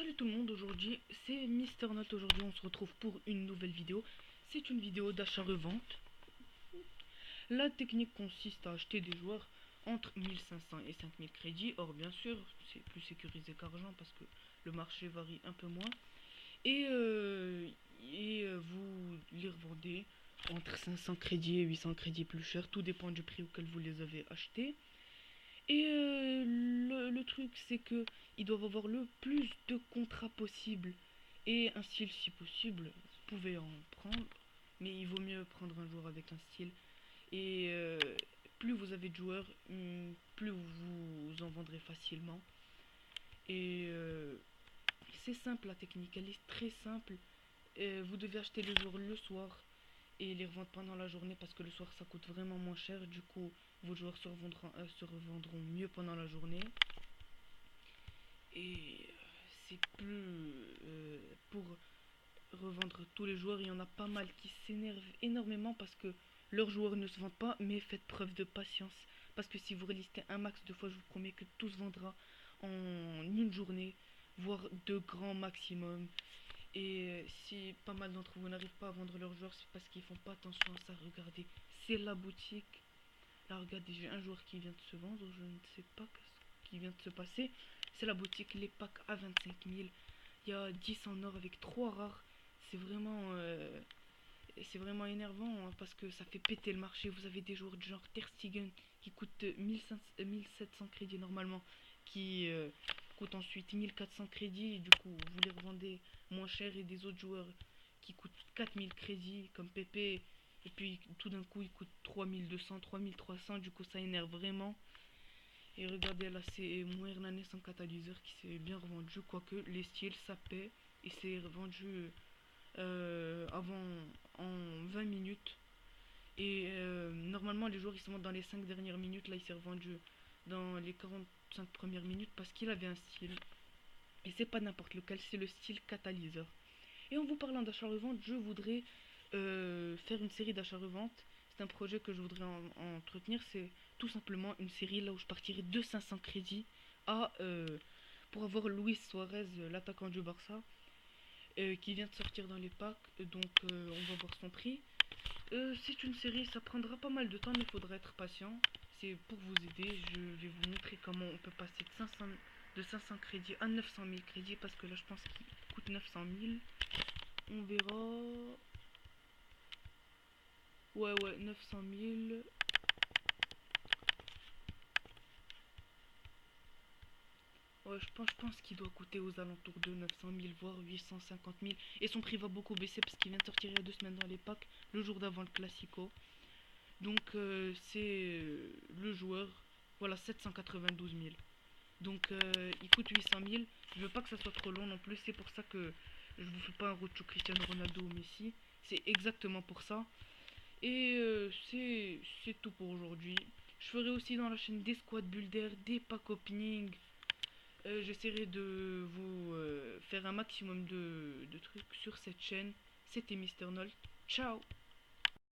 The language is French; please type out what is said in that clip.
Salut tout le monde, aujourd'hui c'est Mister Note. Aujourd'hui on se retrouve pour une nouvelle vidéo. C'est une vidéo d'achat-revente. La technique consiste à acheter des joueurs entre 1500 et 5000 crédits. Or bien sûr c'est plus sécurisé qu'argent parce que le marché varie un peu moins. Et vous les revendez entre 500 crédits et 800 crédits plus cher. Tout dépend du prix auquel vous les avez achetés. Et le truc, c'est que ils doivent avoir le plus de contrats possible. Et un style, si possible, vous pouvez en prendre. Mais il vaut mieux prendre un joueur avec un style. Et plus vous avez de joueurs, plus vous en vendrez facilement. Et c'est simple la technique, elle est très simple. Vous devez acheter les joueurs le soir et les revendre pendant la journée parce que le soir ça coûte vraiment moins cher. Du coup, vos joueurs se revendront mieux pendant la journée. Et c'est plus pour revendre tous les joueurs, il y en a pas mal qui s'énervent énormément parce que leurs joueurs ne se vendent pas, mais faites preuve de patience. Parce que si vous relistez un max de fois, je vous promets que tout se vendra en une journée, voire deux grands maximum. Et si pas mal d'entre vous n'arrivent pas à vendre leurs joueurs, c'est parce qu'ils font pas attention à ça. Regardez, c'est la boutique. Là, regardez, j'ai un joueur qui vient de se vendre, je ne sais pas ce qui vient de se passer. C'est la boutique, les packs à 25 000. Il y a 10 en or avec 3 rares. C'est vraiment énervant hein, parce que ça fait péter le marché. Vous avez des joueurs du genre Ter Stegen qui coûtent 1700 crédits normalement, qui coûtent ensuite 1400 crédits. Et du coup, vous les revendez moins cher, et des autres joueurs qui coûtent 4000 crédits comme Pépé. Et puis tout d'un coup, ils coûtent 3200, 3300. Du coup, ça énerve vraiment. Et regardez là, c'est mon Hernanes en catalyseur qui s'est bien revendu. Quoique les styles, ça paie. Et c'est revendu avant en 20 minutes. Et normalement, les joueurs ils se vendent dans les 5 dernières minutes. Là, il s'est revendu dans les 45 premières minutes parce qu'il avait un style. Et c'est pas n'importe lequel, c'est le style catalyseur. Et en vous parlant d'achat-revente, je voudrais faire une série d'achat-revente. C'est un projet que je voudrais entretenir. C'est tout simplement une série là où je partirai de 500 crédits à pour avoir Luis Suarez, l'attaquant du Barça, qui vient de sortir dans les packs. Donc on va voir son prix. C'est une série, ça prendra pas mal de temps, mais il faudra être patient. C'est pour vous aider. Je vais vous montrer comment on peut passer de 500 crédits à 900 000 crédits parce que là je pense qu'il coûte 900 000. On verra. Ouais, 900 000. Ouais, je pense qu'il doit coûter aux alentours de 900 000, voire 850 000. Et son prix va beaucoup baisser parce qu'il vient de sortir il y a 2 semaines dans les packs, le jour d'avant le Classico. Donc, c'est le joueur. Voilà, 792 000. Donc, il coûte 800 000. Je veux pas que ça soit trop long non plus. C'est pour ça que je vous fais pas un roadshow Cristiano Ronaldo ou Messi. C'est exactement pour ça. Et c'est tout pour aujourd'hui. Je ferai aussi dans la chaîne des squad builder, des pack opening. J'essaierai de vous faire un maximum de trucs sur cette chaîne. C'était Mister Nolt. Ciao.